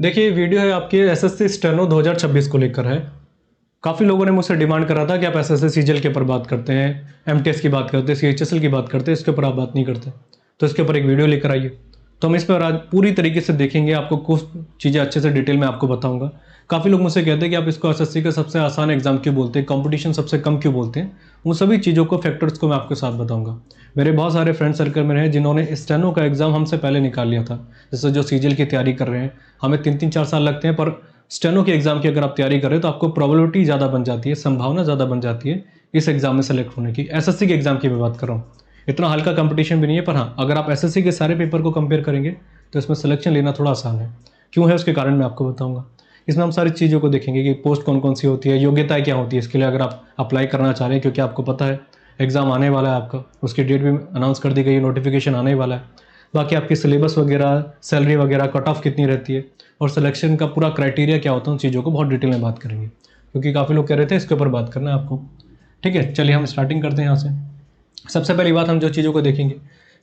देखिए वीडियो है आपके एसएससी स्टेनो 2026 को लेकर है। काफ़ी लोगों ने मुझसे डिमांड करा था कि आप एसएससी सीजीएल के ऊपर बात करते हैं, एमटीएस की बात करते हैं, सीएचएसएल की बात करते हैं, इसके ऊपर आप बात नहीं करते। तो इसके ऊपर एक वीडियो लेकर आइए। तो हम इस पर आज पूरी तरीके से देखेंगे, आपको कुछ चीज़ें अच्छे से डिटेल में आपको बताऊंगा। काफ़ी लोग मुझसे कहते हैं कि आप इसको एसएससी का सबसे आसान एग्जाम क्यों बोलते हैं, कंपटीशन सबसे कम क्यों बोलते हैं। उन सभी चीज़ों को, फैक्टर्स को मैं आपके साथ बताऊंगा। मेरे बहुत सारे फ्रेंड सर्कल में हैं जिन्होंने स्टेनो का एग्जाम हमसे पहले निकाल लिया था। जैसे जो सीजीएल की तैयारी कर रहे हैं, हमें 3-4 साल लगते हैं, पर स्टेनो के एग्जाम की अगर आप तैयारी करें तो आपको प्रोबेबिलिटी ज़्यादा बन जाती है, संभावना ज़्यादा बन जाती है इस एग्जाम में सेलेक्ट होने की। एसएससी के एग्जाम की मैं बात कर रहा हूँ। इतना हल्का कंपटीशन भी नहीं है, पर हाँ, अगर आप एसएससी के सारे पेपर को कंपेयर करेंगे तो इसमें सिलेक्शन लेना थोड़ा आसान है। क्यों है उसके कारण मैं आपको बताऊंगा। इसमें हम सारी चीज़ों को देखेंगे कि पोस्ट कौन कौन सी होती है, योग्यताएं क्या होती है इसके लिए अगर आप अप्लाई करना चाह रहे हैं, क्योंकि आपको पता है एग्ज़ाम आने वाला है आपका, उसकी डेट भी अनाउंस कर दी गई है, नोटिफिकेशन आने वाला है। बाकी आपकी सिलेबस वगैरह, सैलरी वगैरह, कट ऑफ कितनी रहती है और सिलेक्शन का पूरा क्राइटेरिया क्या होता है, उन चीज़ों को बहुत डिटेल में बात करेंगे, क्योंकि काफ़ी लोग कह रहे थे इसके ऊपर बात करना है आपको। ठीक है, चलिए हम स्टार्टिंग करते हैं यहाँ से। सबसे पहली बात, हम जो चीज़ों को देखेंगे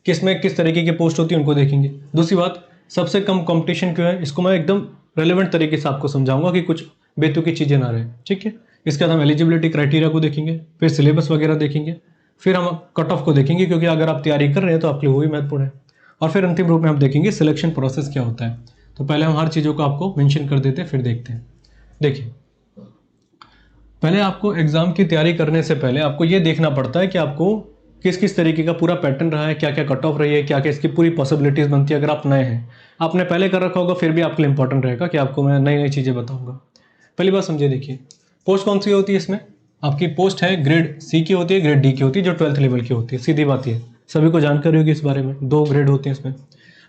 कि इसमें किस तरीके की पोस्ट होती है उनको देखेंगे। दूसरी बात, सबसे कम कंपटीशन क्यों है, इसको मैं एकदम रेलेवेंट तरीके से आपको समझाऊंगा कि कुछ बेतुकी चीज़ें ना रहे। ठीक है, इसके बाद हम एलिजिबिलिटी क्राइटेरिया को देखेंगे, फिर सिलेबस वगैरह देखेंगे, फिर हम कट ऑफ को देखेंगे, क्योंकि अगर आप तैयारी कर रहे हैं तो आपके लिए वो भी महत्वपूर्ण है। और फिर अंतिम रूप में हम देखेंगे सिलेक्शन प्रोसेस क्या होता है। तो पहले हम हर चीज़ों को आपको मेंशन कर देते हैं, फिर देखते हैं। देखिए, पहले आपको एग्ज़ाम की तैयारी करने से पहले आपको ये देखना पड़ता है कि आपको किस किस तरीके का पूरा पैटर्न रहा है, क्या क्या कट ऑफ रही है, क्या क्या इसकी पूरी पॉसिबिलिटीज़ बनती है। अगर आप नए हैं, आपने पहले कर रखा होगा, फिर भी आपके लिए इंपॉर्टेंट रहेगा कि आपको मैं नई नई चीज़ें बताऊंगा। पहली बात समझिए, देखिए पोस्ट कौन सी होती है इसमें। आपकी पोस्ट है ग्रेड सी की होती है, ग्रेड डी की होती है, जो 12th लेवल की होती है। सीधी बात ये, सभी को जानकारी होगी इस बारे में। 2 ग्रेड होते हैं इसमें।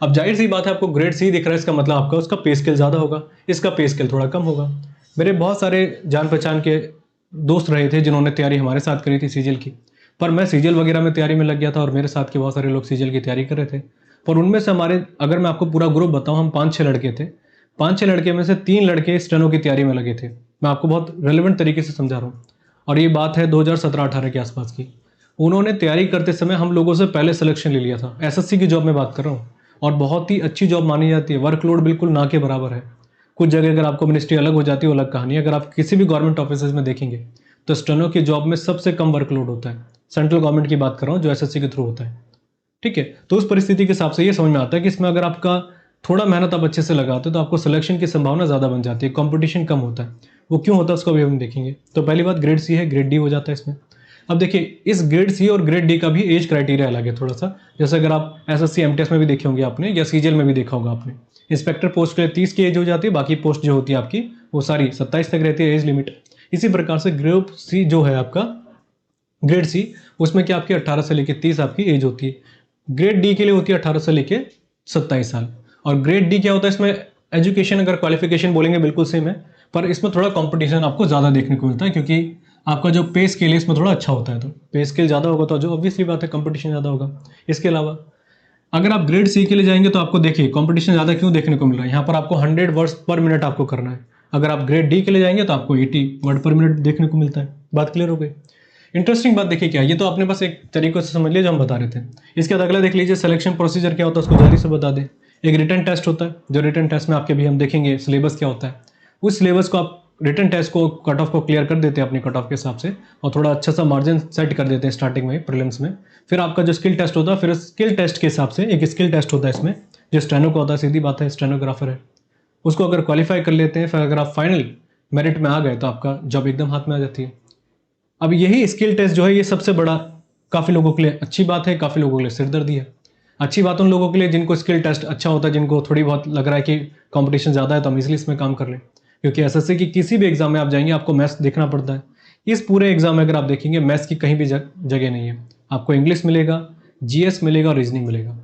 अब जाहिर सी बात है, आपको ग्रेड सी दिख रहा है, इसका मतलब आपका उसका पे स्केल ज़्यादा होगा, इसका पे स्केल थोड़ा कम होगा। मेरे बहुत सारे जान पहचान के दोस्त रहे थे जिन्होंने तैयारी हमारे साथ करी थी सीजीएल की, पर मैं सीजीएल वगैरह में तैयारी में लग गया था और मेरे साथ के बहुत सारे लोग सीजीएल की तैयारी कर रहे थे। पर उनमें से हमारे, अगर मैं आपको पूरा ग्रुप बताऊं, हम 5-6 लड़के थे। 5-6 लड़के में से 3 लड़के स्टेनो की तैयारी में लगे थे। मैं आपको बहुत रेलेवेंट तरीके से समझा रहा हूँ, और ये बात है 2017-18 के आसपास की। उन्होंने तैयारी करते समय हम लोगों से पहले सिलेक्शन ले लिया था। एसएससी की जॉब में बात कर रहा हूँ, और बहुत ही अच्छी जॉब मानी जाती है। वर्कलोड बिल्कुल ना के बराबर है। कुछ जगह अगर आपको मिनिस्ट्री अलग हो जाती है, वो अलग कहानी है। अगर आप किसी भी गवर्नमेंट ऑफिस में देखेंगे तो स्टेनो की जॉब में सबसे कम वर्कलोड होता है। सेंट्रल गवर्नमेंट की बात कर रहा हूँ, जो एसएससी के थ्रू होता है। ठीक है, तो उस परिस्थिति के हिसाब से ये समझ में आता है कि इसमें अगर आपका थोड़ा मेहनत आप अच्छे से लगाते हो तो आपको सिलेक्शन की संभावना ज़्यादा बन जाती है, कंपटीशन कम होता है। वो क्यों होता है उसको भी हम देखेंगे। तो पहली बात, ग्रेड सी है, ग्रेड डी हो जाता है इसमें। अब देखिए, इस ग्रेड सी और ग्रेड डी का भी एज क्राइटेरिया अलग है थोड़ा सा। जैसे अगर आप एसएससी एमटीएस में भी देखे होंगे आपने, या सीजीएल में भी देखा होगा आपने, इंस्पेक्टर पोस्ट के लिए 30 की एज हो जाती है, बाकी पोस्ट जो होती है आपकी वो सारी 27 तक रहती है एज लिमिट। इसी प्रकार से ग्रुप सी जो है आपका, ग्रेड सी, उसमें क्या आपकी 18 से लेकर 30 आपकी एज होती है। ग्रेड डी के लिए होती है 18 से लेकर 27 साल। और ग्रेड डी क्या होता है, इसमें एजुकेशन अगर क्वालिफिकेशन बोलेंगे बिल्कुल सेम है, पर इसमें थोड़ा कंपटीशन आपको ज़्यादा देखने को मिलता है, क्योंकि आपका जो पे स्केल है इसमें थोड़ा अच्छा होता है। तो पे स्केल ज़्यादा होगा तो जो ऑब्वियसली बात है, कंपटीशन ज़्यादा होगा। इसके अलावा अगर आप ग्रेड सी के लिए जाएंगे तो आपको देखिए कंपटीशन ज़्यादा क्यों देखने को मिल रहा है। यहाँ पर आपको 100 वर्ड्स पर मिनट आपको करना है। अगर आप ग्रेड डी के लिए जाएंगे तो आपको 80 वर्ड पर मिनट देखने को मिलता है। बात क्लियर हो गई। इंटरेस्टिंग बात देखिए क्या, ये तो आपने बस एक तरीके से समझ लिया जो हम बता रहे थे। इसके बाद अगला देख लीजिए, सिलेक्शन प्रोसीजर क्या होता है, उसको जल्दी से बता दें। एक रिटन टेस्ट होता है, जो रिटन टेस्ट में आपके भी हम देखेंगे सिलेबस क्या होता है। उस सिलेबस को आप रिटन टेस्ट को, कट ऑफ को क्लियर कर देते हैं अपने कट ऑफ के हिसाब से, और थोड़ा अच्छा सा मार्जिन सेट कर देते हैं स्टार्टिंग में, प्रीलिम्स में। फिर आपका जो स्किल टेस्ट होता है, फिर स्किल टेस्ट के हिसाब से एक स्किल टेस्ट होता है इसमें, जो स्टेनो का होता है। सीधी बात है, स्टेनोग्राफर है, उसको अगर क्वालिफाई कर लेते हैं, फिर अगर आप फाइनल मेरिट में आ गए तो आपका जॉब एकदम हाथ में आ जाती है। अब यही स्किल टेस्ट जो है, ये सबसे बड़ा काफ़ी लोगों के लिए अच्छी बात है, काफ़ी लोगों के लिए सिरदर्दी है। अच्छी बात उन लोगों के लिए जिनको स्किल टेस्ट अच्छा होता है, जिनको थोड़ी बहुत लग रहा है कि कंपटीशन ज़्यादा है तो हम इसलिए इसमें काम कर लें। क्योंकि एसएससी की किसी भी एग्जाम में आप जाएंगे, आपको मैथ्स देखना पड़ता है। इस पूरे एग्जाम में अगर आप देखेंगे, मैथ्स की कहीं भी जगह नहीं है। आपको इंग्लिश मिलेगा, जीएस मिलेगा और रीजनिंग मिलेगा।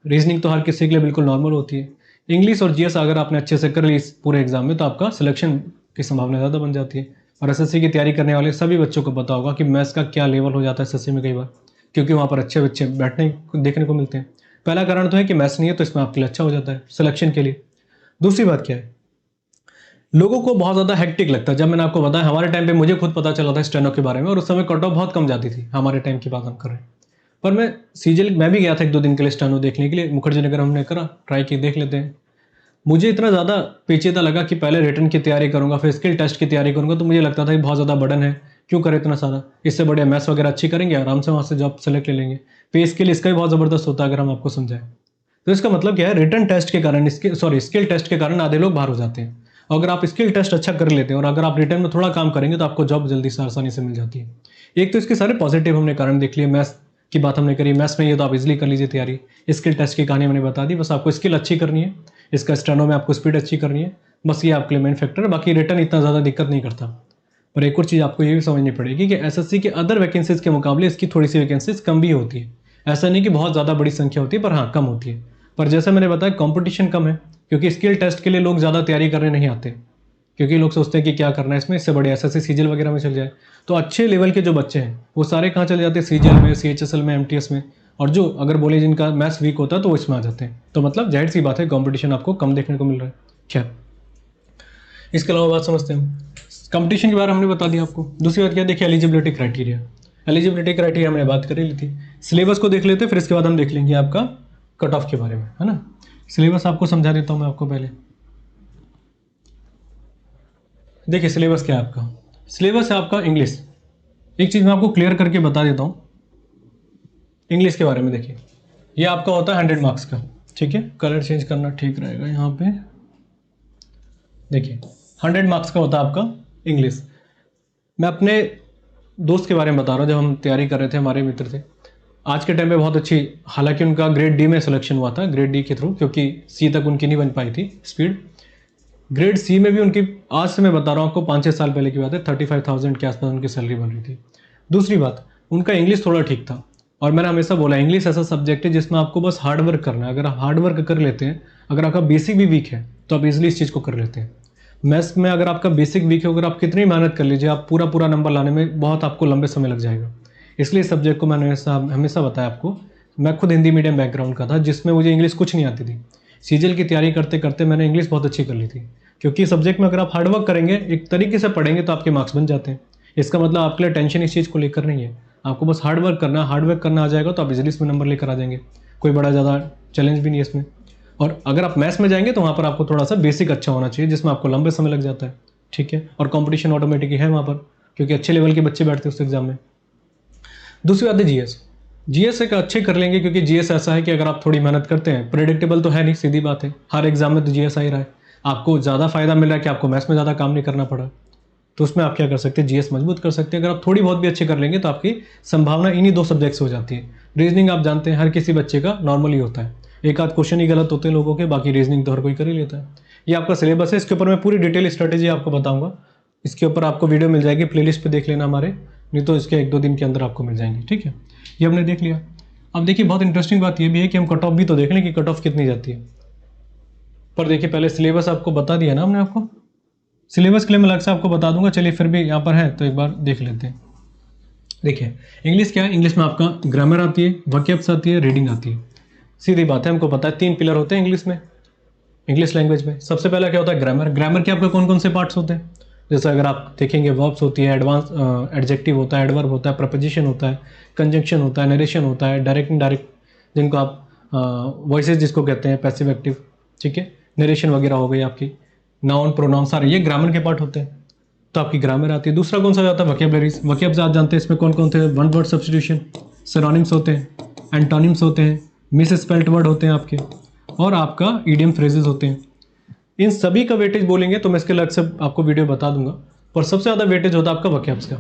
रीजनिंग तो हर किसी के लिए बिल्कुल नॉर्मल होती है। इंग्लिश और जीएस अगर आपने अच्छे से कर ली इस पूरे एग्जाम में, तो आपका सिलेक्शन की संभावना ज़्यादा बन जाती है। और एसएससी की तैयारी करने वाले सभी बच्चों को पता होगा कि मैथ्स का क्या लेवल हो जाता है एसएससी में कई बार, क्योंकि वहाँ पर अच्छे बच्चे बैठने देखने को मिलते हैं। पहला कारण तो है कि मैथ्स नहीं है, तो इसमें आपके लिए अच्छा हो जाता है सिलेक्शन के लिए। दूसरी बात क्या है, लोगों को बहुत ज़्यादा हेक्टिक लगता है। जब मैंने आपको बताया, हमारे टाइम पे मुझे खुद पता चला था स्टेनो के बारे में, और उस समय कट ऑफ बहुत कम जाती थी। हमारे टाइम की बात हम कर रहे हैं। पर मैं भी गया था 1-2 दिन के लिए स्टेनो देखने के लिए। मुखर्जी नगर हमने करा, ट्राई की, देख लेते हैं। मुझे इतना ज़्यादा पेचीदा लगा कि पहले रिटन की तैयारी करूँगा, फिर स्किल टेस्ट की तैयारी करूँगा, तो मुझे लगता था कि बहुत ज़्यादा बर्डन है, क्यों करें इतना सारा, इससे बढ़िया मैथ्स वगैरह अच्छी करेंगे, आराम से वहाँ से जॉब सेलेक्ट ले लेंगे। पे स्किल इसका भी बहुत ज़बरदस्त होता है अगर हम आपको समझाएं। तो इसका मतलब क्या है, रिटन टेस्ट के कारण स्किल टेस्ट के कारण आधे लोग बाहर हो जाते हैं। अगर आप स्किल टेस्ट अच्छा कर लेते हैं और अगर आप रिटन में थोड़ा काम करेंगे तो आपको जॉब जल्दी से आसानी से मिल जाती है। एक तो इसके सारे पॉजिटिव हमने कारण देख लिए, मैथ्स की बात हमने करी, मैथ्स में ये तो आप इजीली कर लीजिए तैयारी। स्किल टेस्ट की कहानी हमने बता दी, बस आपको स्किल अच्छी करनी है, इसका स्टेनो में आपको स्पीड अच्छी करनी है, बस ये आपके लिए मेन फैक्टर है। बाकी रिटर्न इतना ज़्यादा दिक्कत नहीं करता। पर एक और चीज़ आपको ये भी समझनी पड़ेगी कि एसएससी के अदर वैकेंसीज के मुकाबले इसकी थोड़ी सी वैकेंसीज कम भी होती है। ऐसा नहीं कि बहुत ज़्यादा बड़ी संख्या होती है, पर हाँ कम होती है। पर जैसा मैंने बताया कंपटीशन कम है, क्योंकि स्किल टेस्ट के लिए लोग ज़्यादा तैयारी करने नहीं आते, क्योंकि लोग सोचते हैं कि क्या करना है इसमें, इससे बड़े एसएससी सीजीएल वगैरह में चल जाए। तो अच्छे लेवल के जो बच्चे हैं वो सारे कहाँ चले जाते हैं, सीजीएल में, सीएचएसएल में, एमटीएस में। और जो अगर बोले जिनका मैथ्स वीक होता है तो वो इसमें आ जाते हैं। तो मतलब जाहिर सी बात है कंपटीशन आपको कम देखने को मिल रहा है। खैर, इसके अलावा बात समझते हैं हम। कंपटीशन के बारे में हमने बता दिया आपको। दूसरी बात क्या है, देखिए एलिजिबिलिटी क्राइटेरिया। एलिजिबिलिटी क्राइटेरिया हमने बात कर ली थी। सिलेबस को देख लेते हैं, फिर इसके बाद हम देख लेंगे आपका कट ऑफ के बारे में, है ना। सिलेबस आपको समझा देता हूँ मैं आपको पहले। देखिए सिलेबस क्या है आपका। सिलेबस है आपका इंग्लिश। एक चीज़ मैं आपको क्लियर करके बता देता हूँ इंग्लिश के बारे में। देखिए ये आपका होता है 100 मार्क्स का, ठीक है। कलर चेंज करना ठीक रहेगा यहाँ पे। देखिए 100 मार्क्स का होता है आपका इंग्लिश। मैं अपने दोस्त के बारे में बता रहा हूँ, जब हम तैयारी कर रहे थे, हमारे मित्र थे, आज के टाइम पे बहुत अच्छी, हालांकि उनका ग्रेड डी में सिलेक्शन हुआ था, ग्रेड डी के थ्रू, क्योंकि सी तक उनकी नहीं बन पाई थी स्पीड। ग्रेड सी में भी उनकी, आज से मैं बता रहा हूँ आपको 5-6 साल पहले की बात है, 35,000 के आसपास उनकी सैलरी बन रही थी। दूसरी बात, उनका इंग्लिश थोड़ा ठीक था। और मैंने हमेशा बोला इंग्लिश ऐसा सब्जेक्ट है जिसमें आपको बस हार्ड वर्क करना है। अगर आप हार्ड वर्क कर लेते हैं, अगर आपका बेसिक भी वीक है तो आप इजीली इस चीज़ को कर लेते हैं। मैथ्स में अगर आपका बेसिक वीक है, अगर आप कितनी मेहनत कर लीजिए, आप पूरा पूरा नंबर लाने में बहुत आपको लंबे समय लग जाएगा। इसलिए इस सब्जेक्ट को मैंने हमेशा बताया आपको। मैं खुद हिंदी मीडियम बैकग्राउंड का था, जिसमें मुझे इंग्लिश कुछ नहीं आती थी। सीजीएल की तैयारी करते करते मैंने इंग्लिश बहुत अच्छी कर ली थी, क्योंकि सब्जेक्ट में अगर आप हार्ड वर्क करेंगे, एक तरीके से पढ़ेंगे, तो आपके मार्क्स बन जाते हैं। इसका मतलब आपके लिए टेंशन इस चीज़ को लेकर नहीं है, आपको बस हार्ड वर्क करना है। हार्ड वर्क करना आ जाएगा तो आप इजीली इसमें नंबर लेकर आ जाएंगे, कोई बड़ा ज़्यादा चैलेंज भी नहीं है इसमें। और अगर आप मैथ्स में जाएंगे तो वहाँ पर आपको थोड़ा सा बेसिक अच्छा होना चाहिए, जिसमें आपको लंबे समय लग जाता है, ठीक है। और कंपटीशन ऑटोमेटिक है वहाँ पर, क्योंकि अच्छे लेवल के बच्चे बैठते हैं उस एग्जाम में। दूसरी बात है जीएस। जीएस एक अच्छे कर लेंगे, क्योंकि जीएस ऐसा है कि अगर आप थोड़ी मेहनत करते हैं, प्रेडिक्टेबल तो है नहीं, सीधी बात है, हर एग्जाम में तो जीएस आ ही रहा है। आपको ज़्यादा फायदा मिल रहा है कि आपको मैथ्स में ज़्यादा काम नहीं करना पड़ा, तो उसमें आप क्या कर सकते हैं, जीएस मजबूत कर सकते हैं। अगर आप थोड़ी बहुत भी अच्छे कर लेंगे तो आपकी संभावना इन्हीं 2 सब्जेक्ट से हो जाती है। रीजनिंग आप जानते हैं हर किसी बच्चे का नॉर्मली होता है, एक आध क्वेश्चन ही गलत होते हैं लोगों के, बाकी रीजनिंग तो हर कोई कर ही लेता है। ये आपका सिलेबस है, इसके ऊपर मैं पूरी डिटेल स्ट्रेटेजी आपको बताऊंगा। इसके ऊपर आपको वीडियो मिल जाएगी, प्लेलिस्ट पे देख लेना हमारे, नहीं तो इसके 1-2 दिन के अंदर आपको मिल जाएंगे, ठीक है। ये हमने देख लिया। अब देखिए बहुत इंटरेस्टिंग बात ये भी है कि हम कट ऑफ भी तो देख लें कि कट ऑफ कितनी जाती है। पर देखिए पहले सिलेबस आपको बता दिया ना हमने आपको, सिलेबस के लिए मैं अलग से आपको बता दूंगा। चलिए फिर भी यहाँ पर है तो एक बार देख लेते हैं। देखिए इंग्लिश क्या है, इंग्लिश में आपका ग्रामर आती है, वोकैब्स आती है, रीडिंग आती है। सीधी बात है, हमको पता है 3 पिलर होते हैं इंग्लिश में, इंग्लिश लैंग्वेज में। सबसे पहला क्या होता है, ग्रामर। ग्रामर के आपके कौन कौन से पार्ट्स होते हैं, जैसे अगर आप देखेंगे वर्ब्स होती है, एडवांस एडजेक्टिव होता है, एडवर्ब होता है, प्रपोजिशन होता है, कंजंक्शन होता है, नरेशन होता है, डायरेक्ट इनडायरेक्ट, जिनको आप वॉइसेज जिसको कहते हैं, पैसिव एक्टिव, ठीक है, नरेशन वगैरह हो गई आपकी, नाउन प्रोनाउन, सारे ये ग्रामर के पार्ट होते हैं। तो आपकी ग्रामर आती है। दूसरा कौन सा जाता है, वोकैबुलरीज। वोकैब्स आप जानते हैं इसमें कौन कौन थे, वन वर्ड सब्स्टिट्यूशन, सिनोनिम्स होते हैं, एंटोनिम्स होते हैं, मिस स्पेल्ट वर्ड होते हैं आपके, और आपका ईडियम फ्रेजेस होते हैं। इन सभी का वेटेज बोलेंगे तो मैं इसके अलग से आपको वीडियो बता दूंगा, पर सबसे ज़्यादा वेटेज होता है आपका वोकैब्स का।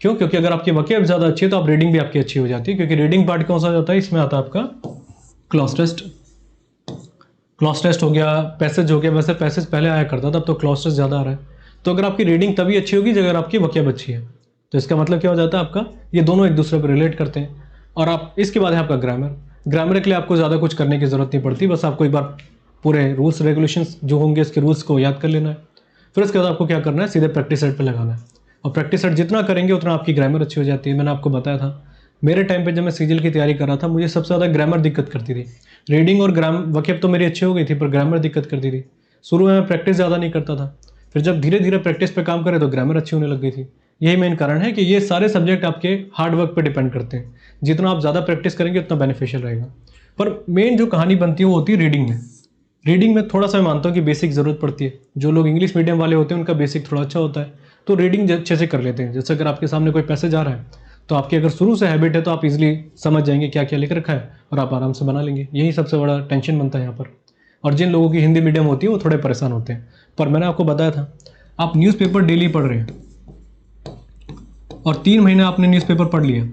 क्यों? क्योंकि अगर आपकी वोकैब्स ज़्यादा अच्छी है तो आप रीडिंग भी आपकी अच्छी हो जाती है, क्योंकि रीडिंग पार्ट कौन सा जाता है, इसमें आता है आपका क्लॉज टेस्ट। क्लॉज टेस्ट हो गया, पैसेज हो गया, वैसे पैसेज पहले आया करता था, अब तो क्लॉज टेस्ट ज़्यादा आ रहा है। तो अगर आपकी रीडिंग तभी अच्छी होगी अगर आपकी वोकैब अच्छी है। तो इसका मतलब क्या हो जाता है आपका, ये दोनों एक दूसरे को रिलेट करते हैं। और आप इसके बाद है आपका ग्रामर। ग्रामर के लिए आपको ज़्यादा कुछ करने की ज़रूरत नहीं पड़ती, बस आपको एक बार पूरे रूल्स रेगुलेशंस जो होंगे इसके रूल्स को याद कर लेना है। फिर उसके बाद आपको क्या करना है, सीधे प्रैक्टिस सेट पर लगाना है। और प्रैक्टिस सेट जितना करेंगे उतना आपकी ग्रामर अच्छी हो जाती है। मैंने आपको बताया था मेरे टाइम पे जब मैं सीजीएल की तैयारी कर रहा था, मुझे सबसे ज़्यादा ग्रामर दिक्कत करती थी। रीडिंग और वोकैब तो मेरी अच्छी हो गई थी, पर ग्रामर दिक्कत करती थी। शुरू में मैं प्रैक्टिस ज़्यादा नहीं करता था, फिर जब धीरे धीरे प्रैक्टिस पे काम करे तो ग्रामर अच्छी होने लग गई थी। यही मेन कारण है कि ये सारे सब्जेक्ट आपके हार्ड वर्क पे डिपेंड करते हैं। जितना आप ज़्यादा प्रैक्टिस करेंगे उतना बेनिफिशियल रहेगा। पर मेन जो कहानी बनती है वो होती है रीडिंग में। रीडिंग में थोड़ा सा मैं मानता हूँ कि बेसिक ज़रूरत पड़ती है। जो लोग इंग्लिश मीडियम वाले होते हैं उनका बेसिक थोड़ा अच्छा होता है, तो रीडिंग अच्छे से कर लेते हैं। जैसे अगर आपके सामने कोई पैसेज आ रहा है तो आपकी अगर शुरू से हैबिट है तो आप इजीली समझ जाएंगे क्या क्या लिख रखा है और आप आराम से बना लेंगे। यही सबसे बड़ा टेंशन बनता है यहाँ पर। और जिन लोगों की हिंदी मीडियम होती है वो थोड़े परेशान होते हैं। पर मैंने आपको बताया था, आप न्यूज़पेपर डेली पढ़ रहे हैं और 3 महीने आपने न्यूज़पेपर पढ़ लिया।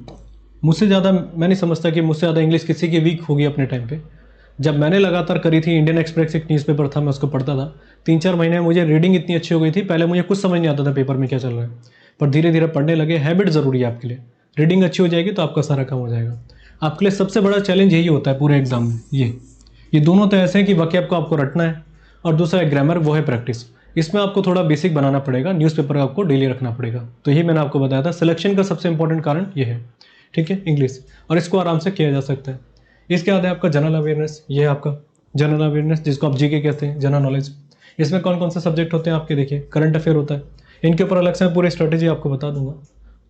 मुझसे ज़्यादा मैं नहीं समझता कि मुझसे ज़्यादा इंग्लिश किसी की वीक होगी अपने टाइम पे। जब मैंने लगातार करी थी, इंडियन एक्सप्रेस एक न्यूज़पेपर था, मैं उसको पढ़ता था। 3-4 महीने में मुझे रीडिंग इतनी अच्छी हो गई थी, पहले मुझे कुछ समझ नहीं आता था पेपर में क्या चल रहा है, पर धीरे धीरे पढ़ने लगे। हैबिट ज़रूरी है आपके लिए। रीडिंग अच्छी हो जाएगी तो आपका सारा काम हो जाएगा। आपके लिए सबसे बड़ा चैलेंज यही होता है पूरे एग्जाम में। ये दोनों तो ऐसे हैं कि वाकई आपको रटना है, और दूसरा है ग्रामर, वो है प्रैक्टिस। इसमें आपको थोड़ा बेसिक बनाना पड़ेगा, न्यूज़पेपर आपको डेली रखना पड़ेगा। तो यही मैंने आपको बताया था। सिलेक्शन का सबसे इंपॉर्टेंट कारण ये है, ठीक है, इंग्लिश, और इसको आराम से किया जा सकता है। इसके बाद है आपका जनरल अवेयरनेस। ये है आपका जनरल अवेयरनेस, जिसको आप जीके कहते हैं, जनरल नॉलेज। इसमें कौन कौन से सब्जेक्ट होते हैं आपके, देखिए, करंट अफेयर होता है। इनके ऊपर अलग से मैं पूरी स्ट्रेटेजी आपको बता दूंगा।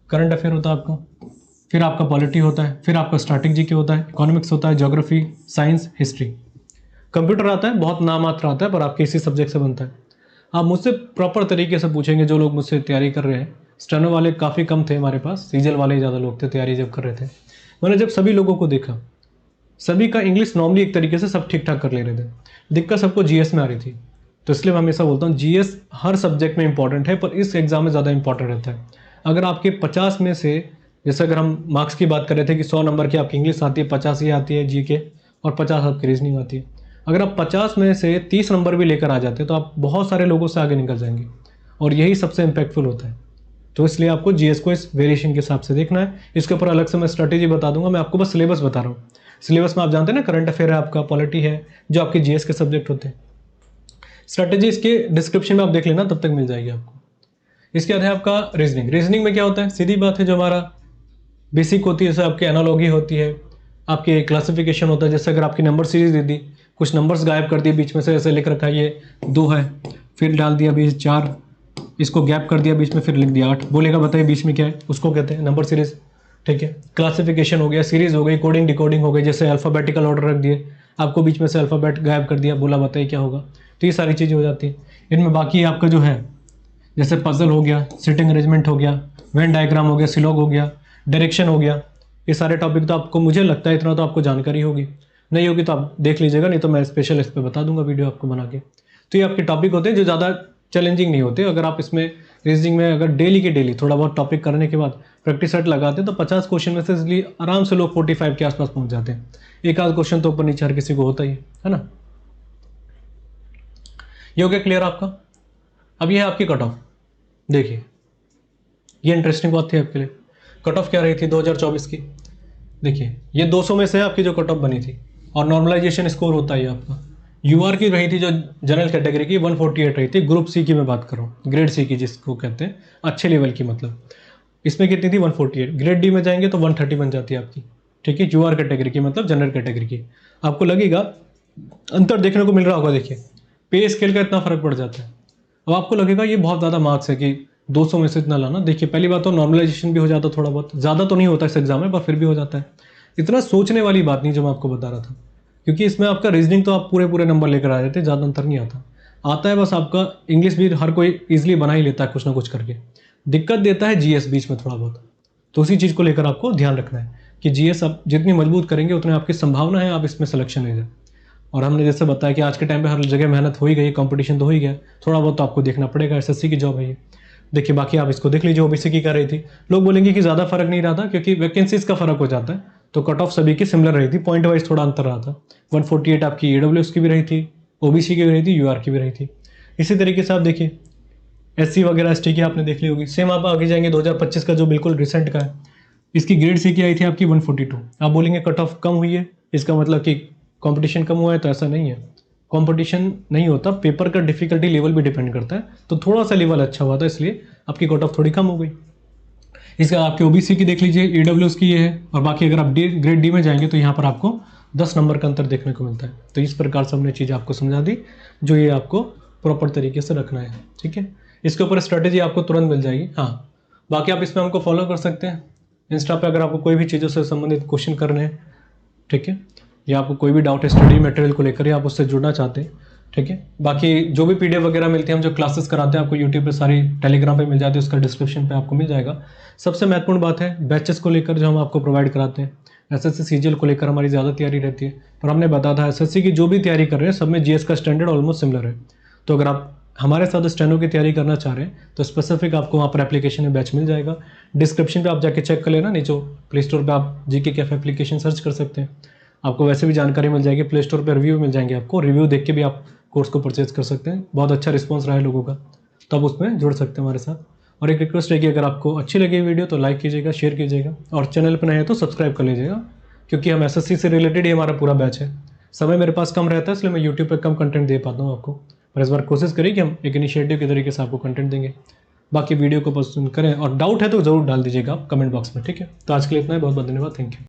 करंट अफेयर होता है आपका, फिर आपका पॉलिटी होता है, फिर आपका स्टैटिक जीके होता है, इकोनॉमिक्स होता है, ज्योग्राफी, साइंस, हिस्ट्री। कंप्यूटर आता है, बहुत नाम मात्र आता है, पर आपके इसी सब्जेक्ट से बनता है। आप मुझसे प्रॉपर तरीके से पूछेंगे, जो लोग मुझसे तैयारी कर रहे हैं। स्टेनो वाले काफ़ी कम थे हमारे पास, सीजल वाले ज़्यादा लोग थे तैयारी जब कर रहे थे। मैंने जब सभी लोगों को देखा, सभी का इंग्लिश नॉर्मली एक तरीके से सब ठीक ठाक कर ले रहे थे, दिक्कत सबको जीएस में आ रही थी। तो इसलिए मैं हमेशा बोलता हूँ, जीएस हर सब्जेक्ट में इंपॉर्टेंट है, पर इस एग्जाम में ज़्यादा इंपॉर्टेंट रहता है। अगर आपके 50 में से, जैसे अगर हम मार्क्स की बात कर रहे थे कि 100 नंबर की आपकी इंग्लिश आती है, 50 ही आती है जीके और 50 आपकी रीजनिंग आती है। अगर आप 50 में से 30 नंबर भी लेकर आ जाते हैं तो आप बहुत सारे लोगों से आगे निकल जाएंगे, और यही सबसे इम्पैक्टफुल होता है। तो इसलिए आपको जीएस को इस वेरिएशन के हिसाब से देखना है। इसके ऊपर अलग से मैं स्ट्रैटेजी बता दूंगा। मैं आपको बस सिलेबस बता रहा हूँ। सिलेबस में आप जानते हैं ना, करंट अफेयर है आपका, पॉलिटी है, जो आपके जीएस के सब्जेक्ट होते हैं। स्ट्रैटेजी इसके डिस्क्रिप्शन में आप देख लेना, तब तक मिल जाएगी आपको। इसके बाद है आपका रीजनिंग। रीजनिंग में क्या होता है, सीधी बात है, जो हमारा बेसिक होती है, जैसे आपकी एनालॉगी होती है, आपके क्लासिफिकेशन होता है। जैसे अगर आपकी नंबर सीरीज दे दी, कुछ नंबर्स गायब कर दिए बीच में से, ऐसे लिख रखा है ये 2 है, फिर डाल दिया बीच 4, इसको गैप कर दिया बीच में, फिर लिख दिया 8, बोलेगा बताइए बीच में क्या है, उसको कहते हैं नंबर सीरीज, ठीक है। क्लासिफिकेशन हो गया, सीरीज हो गई, कोडिंग डिकोडिंग हो गई। जैसे अल्फ़ाबेटिकल ऑर्डर रख दिए, आपको बीच में से अल्फ़ाबेट गायब कर दिया, बोला बताइए क्या होगा। तो ये सारी चीज़ें हो जाती हैं इनमें। बाकी आपका जो है, जैसे पजल हो गया, सिटिंग अरेंजमेंट हो गया, वेन डायग्राम हो गया, सिलॉग हो गया, डायरेक्शन हो गया, ये सारे टॉपिक तो आपको, मुझे लगता है इतना तो आपको जानकारी होगी। नहीं होगी तो आप देख लीजिएगा, नहीं तो मैं स्पेशल इस पर बता दूंगा वीडियो आपको बना के। तो ये आपके टॉपिक होते हैं जो ज़्यादा चैलेंजिंग नहीं होते। अगर आप इसमें रीजनिंग में अगर डेली के डेली थोड़ा बहुत टॉपिक करने के बाद प्रैक्टिस सेट लगाते हैं तो 50 क्वेश्चन में से इसलिए आराम से लोग 45 के आसपास पहुंच जाते हैं। एक आध क्वेश्चन तो ऊपर नीचे हर किसी को होता ही है ना। ये हो गया क्लियर आपका। अब ये है आपकी कट ऑफ। देखिए, ये इंटरेस्टिंग बात थी आपके लिए। कट ऑफ क्या रही थी 2024 की। देखिए, ये 200 में से आपकी जो कट ऑफ बनी थी, और नॉर्मलाइजेशन स्कोर होता है आपका। यूआर की रही थी जो जनरल कैटेगरी की 148 रही थी। ग्रुप सी की मैं बात कर रहा हूँ, ग्रेड सी की जिसको कहते हैं, अच्छे लेवल की, मतलब इसमें कितनी थी 148। ग्रेड डी में जाएंगे तो 130 बन जाती है आपकी, ठीक है। यूआर कैटेगरी की मतलब जनरल कैटेगरी की। आपको लगेगा अंतर देखने को मिल रहा होगा। देखिए, पे स्केल का इतना फर्क पड़ जाता है। अब आपको लगेगा ये बहुत ज़्यादा मार्क्स है कि 200 में से इतना लाना। देखिए, पहली बात तो नॉर्मलाइजेशन भी हो जाता थोड़ा बहुत, ज़्यादा तो नहीं होता इस एग्जाम में, पर फिर भी हो जाता है। इतना सोचने वाली बात नहीं जो मैं आपको बता रहा था, क्योंकि इसमें आपका रीजनिंग तो आप पूरे पूरे नंबर लेकर आ जाते, ज़्यादा अंतर नहीं आता। आता है बस आपका इंग्लिश भी हर कोई ईजिली बना ही लेता है कुछ ना कुछ करके। दिक्कत देता है जीएस बीच में थोड़ा बहुत। तो उसी चीज़ को लेकर आपको ध्यान रखना है कि जीएस आप जितनी मजबूत करेंगे उतनी आपकी संभावना है आप इसमें सिलेक्शन ले जाए। और हमने जैसे बताया कि आज के टाइम पे हर जगह मेहनत हो ही गई, कंपटीशन तो हो ही गया, थोड़ा बहुत तो आपको देखना पड़ेगा। एसएससी की जॉब है ये। देखिए, बाकी आप इसको देख लीजिए। ओबीसी की कर रही थी, लोग बोलेंगे कि ज़्यादा फर्क नहीं रहा था क्योंकि वैकेंसीज का फर्क हो जाता है। तो कट ऑफ सभी की सिमिलर रही थी, पॉइंट वाइज थोड़ा अंतर रहा था। 148 आपकी ईडब्ल्यूएस की भी रही थी, ओबीसी की भी रही थी, यूआर की भी रही थी। इसी तरीके से आप देखिए एससी वगैरह एसटी की आपने देख ली होगी। सेम आप आगे जाएंगे 2025 का जो बिल्कुल रिसेंट का है, इसकी ग्रेड सी की आई थी आपकी 142। आप बोलेंगे कट ऑफ कम हुई है, इसका मतलब कि कंपटीशन कम हुआ है, तो ऐसा नहीं है। कंपटीशन नहीं होता, पेपर का डिफिकल्टी लेवल भी डिपेंड करता है। तो थोड़ा सा लेवल अच्छा हुआ था, इसलिए आपकी कट ऑफ थोड़ी कम हो गई। इसका आपके ओबीसी की देख लीजिए, ईडब्ल्यूएस की ये है, और बाकी अगर आप ग्रेड डी में जाएंगे तो यहाँ पर आपको 10 नंबर का अंतर देखने को मिलता है। तो इस प्रकार से हमने चीज़ आपको समझा दी, जो ये आपको प्रॉपर तरीके से रखना है, ठीक है। इसके ऊपर स्ट्रेटेजी आपको तुरंत मिल जाएगी। हाँ, बाकी आप इसमें हमको फॉलो कर सकते हैं इंस्टा पे, अगर आपको कोई भी चीज़ों से संबंधित क्वेश्चन करने हैं, ठीक है, या आपको कोई भी डाउट है स्टडी मटेरियल को लेकर, या आप उससे जुड़ना चाहते हैं ठीक है। बाकी जो भी पीडीएफ वगैरह मिलती है, हम जो क्लासेस कराते हैं आपको यूट्यूब पे सारी टेलीग्राम पे मिल जाती है, उसका डिस्क्रिप्शन पे आपको मिल जाएगा। सबसे महत्वपूर्ण बात है बैचेस को लेकर जो हम आपको प्रोवाइड कराते हैं। एसएससी सीजीएल को लेकर हमारी ज़्यादा तैयारी रहती है, पर हमने बताया था एसएससी की जो भी तैयारी कर रहे हैं सब में जीएस का स्टैंडर्ड ऑलमोस्ट सिमिलर है। तो अगर आप हमारे साथ स्टेनो की तैयारी करना चाह रहे हैं तो स्पेसिफिक आपको वहाँ पर एप्लीकेशन में बैच मिल जाएगा। डिस्क्रिप्शन पे आप जाके चेक कर लेना, नीचे प्ले स्टोर पे आप जीके कैफ एप्लीकेशन सर्च कर सकते हैं, आपको वैसे भी जानकारी मिल जाएगी। प्ले स्टोर पर रिव्यू मिल जाएंगे आपको, रिव्यू देख के भी आप कोर्स को परचेज कर सकते हैं। बहुत अच्छा रिस्पॉन्स रहा है लोगों का, तो आप उसमें जुड़ सकते हैं हमारे साथ। और एक रिक्वेस्ट है कि अगर आपको अच्छी लगी वीडियो तो लाइक कीजिएगा, शेयर कीजिएगा, और चैनल पर नए हैं तो सब्सक्राइब कर लीजिएगा, क्योंकि हम एसएससी से रिलेटेड ही हमारा पूरा बैच है। समय मेरे पास कम रहता है इसलिए मैं यूट्यूब पर कम कंटेंट दे पाता हूँ आपको, पर इस बार कोशिश करिए कि हम एक इनिशिएटिव के तरीके से आपको कंटेंट देंगे। बाकी वीडियो को पसंद करें और डाउट है तो ज़रूर डाल दीजिएगा आप कमेंट बॉक्स में, ठीक है। तो आज के लिए इतना ही, बहुत बहुत धन्यवाद, थैंक यू।